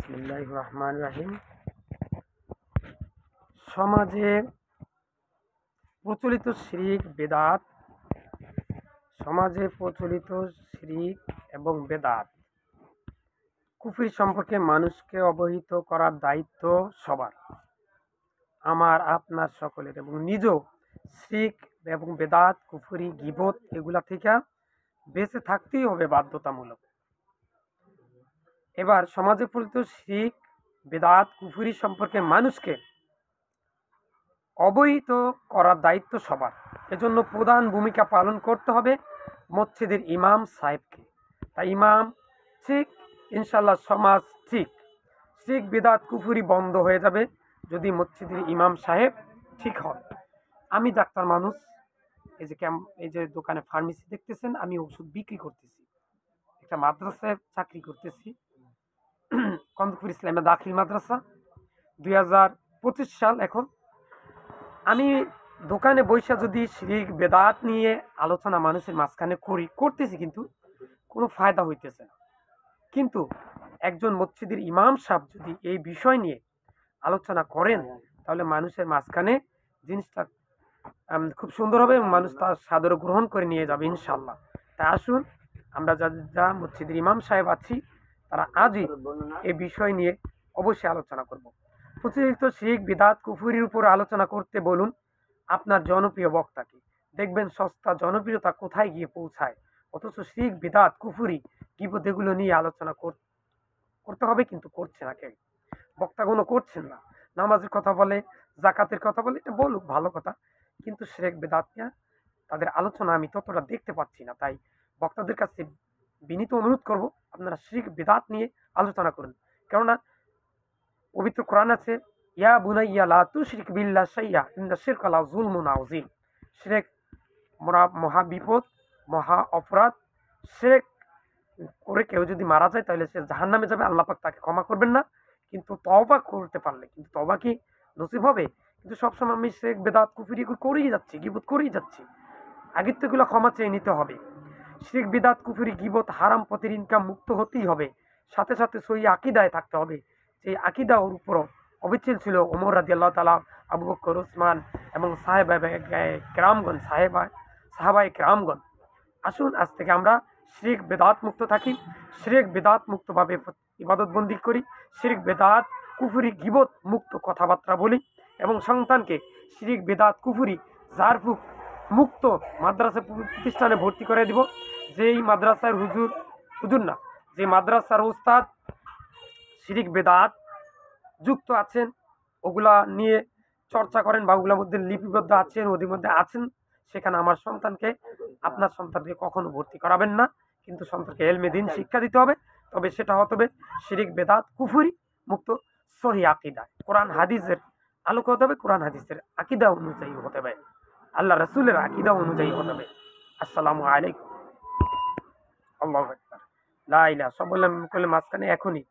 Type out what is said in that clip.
বিসমিল্লাহির রহমানির রহিম। সমাজে প্রচলিত শিরক বেদাত এবং বেদাত কুফরি সম্পর্কে মানুষকে অবহিত করার দায়িত্ব সবার, আমার, আপনার, সকলের, এবং নিজেও শিরক এবং বেদাত, কুফরি, গীবত এগুলা থেকে বেঁচে থাকতেই হবে বাধ্যতামূলক। এবার সমাজে প্রচলিত শিরক, বেদাত, কুফরি সম্পর্কে মানুষকে অবহিত করার দায়িত্ব সবার। এজন্য প্রধান ভূমিকা পালন করতে হবে মসজিদের ইমাম সাহেবকে। তাই ইমাম ঠিক, ইনশাল্লাহ সমাজ ঠিক, শিরক বিদআত কুফরি বন্ধ হয়ে যাবে যদি মসজিদের ইমাম সাহেব ঠিক হন। আমি ডাক্তার মানুষ, এই যে দোকানে ফার্মেসি দেখতেছেন, আমি ওষুধ বিক্রি করতেছি, একটা মাদ্রাসায় চাকরি করতেছি, কন্দপুর ইসলামে দাখিল মাদ্রাসা, 2025 সাল। এখন আমি দোকানে বৈশা যদি শিরক বেদাত নিয়ে আলোচনা মানুষের মাঝখানে করতেছি, কিন্তু কোনো ফায়দা হইতেছে না। কিন্তু একজন মসজিদের ইমাম সাহেব যদি এই বিষয় নিয়ে আলোচনা করেন, তাহলে মানুষের মাঝখানে জিনিসটা খুব সুন্দর হবে এবং মানুষ তার সাদরে গ্রহণ করে নিয়ে যাবে ইনশাল্লাহ। তাই আসুন, আমরা যা মসজিদের ইমাম সাহেব আছি, তারা আজই এই বিষয় নিয়ে অবশ্যই আলোচনা করব। প্রচলিত শিরক বিদআত কুফরির উপর আলোচনা করতে বলুন আপনার জনপ্রিয় বক্তাকে, দেখবেন সস্তা জনপ্রিয়তা কোথায় গিয়ে পৌঁছায়। অথচ শিরক বিদআত কুফরি গীবত এগুলো নিয়ে আলোচনা করতে হবে, কিন্তু করছে না কেউ, বক্তাগুলো করছেন না। নামাজের কথা বলে, জাকাতের কথা বলে, এটা বলুক, ভালো কথা, কিন্তু শিরক বিদআত নিয়ে তাদের আলোচনা আমি ততটা দেখতে পাচ্ছি না। তাই বক্তাদের কাছে বিনীত অনুরোধ করব, আপনারা শিরক বিদআত নিয়ে আলোচনা করুন। কেননা পবিত্র কোরআন আছে, ইয়া বুনাইয়া লা তুশরিক বিল্লাহি শাইআ ইন্না শিরকা লা যুলমুন আযীম। শিরক মহা বিপদ, মহা অপরাধ। শিরক করে কেউ যদি মারা যায়, তাহলে সে জাহান্নামে যাবে, আল্লাহ পাক তাকে ক্ষমা করবেন না। কিন্তু তওবা করতে পারলে, কিন্তু তওবা কি নসিব হবে? কিন্তু সবসময় আমি শিরক বেদাত কুফরি করেই যাচ্ছি, গীবত করেই যাচ্ছি। আগের তো এগুলো ক্ষমা চেয়ে নিতে হবে। শিরক বিদআত কুফরি গীবত হারাম পথের ইনকাম মুক্ত হতেই হবে। সাথে সাথে সহি আকীদায় থাকতে হবে। সেই আকীদার উপর অবিচল ছিল ওমর রাদিয়াল্লাহু তাআলা, আবু বকর, ওসমান এবং সাহাবায়ে কেরামগণ। আসুন আজ থেকে আমরা শিরক বেদাত মুক্ত থাকি, শিরক বেদাত মুক্তভাবে ইবাদত বন্দি করি, শিরক বেদাত কুফরি গীবত মুক্ত কথাবার্তা বলি, এবং সন্তানকে শিরক বেদাত কুফরি জারফুক মুক্ত মাদ্রাসা প্রতিষ্ঠানে ভর্তি করে দিব। যেই মাদ্রাসার হুজুর না, যে মাদ্রাসার উস্তাদ শিরক বেদাত যুক্ত আছেন, ওগুলা নিয়ে চর্চা করেন বা ওগুলোর মধ্যে লিপিবদ্ধ আছেন, ওদের মধ্যে আছেন, সেখানে আমার সন্তানকে, আপনার সন্তানকে কখনো ভর্তি করাবেন না। কিন্তু সন্তানকে ইলমে দ্বীন শিক্ষা দিতে হবে। তবে সেটা হতে হবে শিরক বেদাত কুফরি মুক্ত সহি আকীদা, কোরআন হাদিসের আলোকে হতে হবে, কোরআন হাদিসের আকীদা অনুযায়ী হতে হবে, আল্লাহ রাসূলের আকীদা অনুযায়ী হতে হবে। আসসালামু আলাইকুম। আল্লাহু আকবার। লা ইলাহা, সব বললাম মাঝখানে এখনই